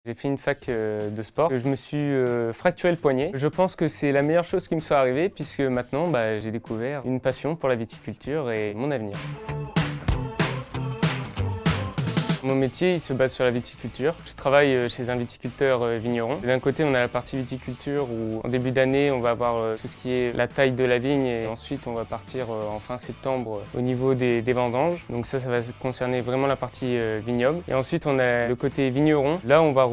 J'ai fait une fac de sport. Je me suis fracturé le poignet. Je pense que c'est la meilleure chose qui me soit arrivée puisque maintenant j'ai découvert une passion pour la viticulture et mon avenir. Mon métier il se base sur la viticulture. Je travaille chez un viticulteur vigneron. D'un côté, on a la partie viticulture où en début d'année, on va avoir tout ce qui est la taille de la vigne et ensuite on va partir en fin septembre au niveau des vendanges. Donc ça va concerner vraiment la partie vignoble. Et ensuite, on a le côté vigneron. Là, on va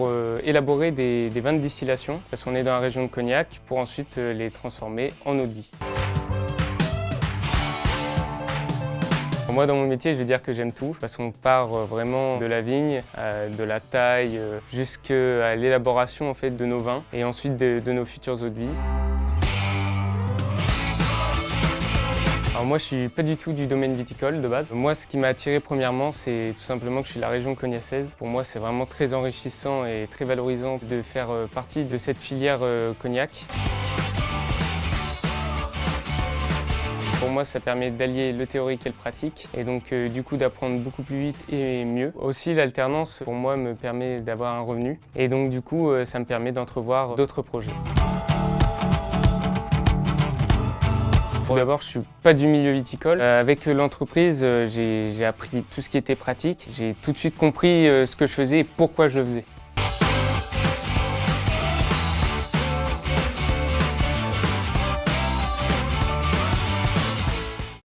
élaborer des vins de distillation parce qu'on est dans la région de Cognac pour ensuite les transformer en eau de vie. Moi, dans mon métier, je vais dire que j'aime tout, parce qu'on part vraiment de la vigne, de la taille, jusqu'à l'élaboration en fait, de nos vins et ensuite de nos futures eaux de vie. Alors moi, je suis pas du tout du domaine viticole de base. Moi, ce qui m'a attiré premièrement, c'est tout simplement que je suis de la région cognacaise. Pour moi, c'est vraiment très enrichissant et très valorisant de faire partie de cette filière cognac. Pour moi, ça permet d'allier le théorique et le pratique et donc du coup d'apprendre beaucoup plus vite et mieux. Aussi, l'alternance, pour moi, me permet d'avoir un revenu et donc du coup, ça me permet d'entrevoir d'autres projets. Tout d'abord, je ne suis pas du milieu viticole. Avec l'entreprise, j'ai appris tout ce qui était pratique. J'ai tout de suite compris ce que je faisais et pourquoi je le faisais.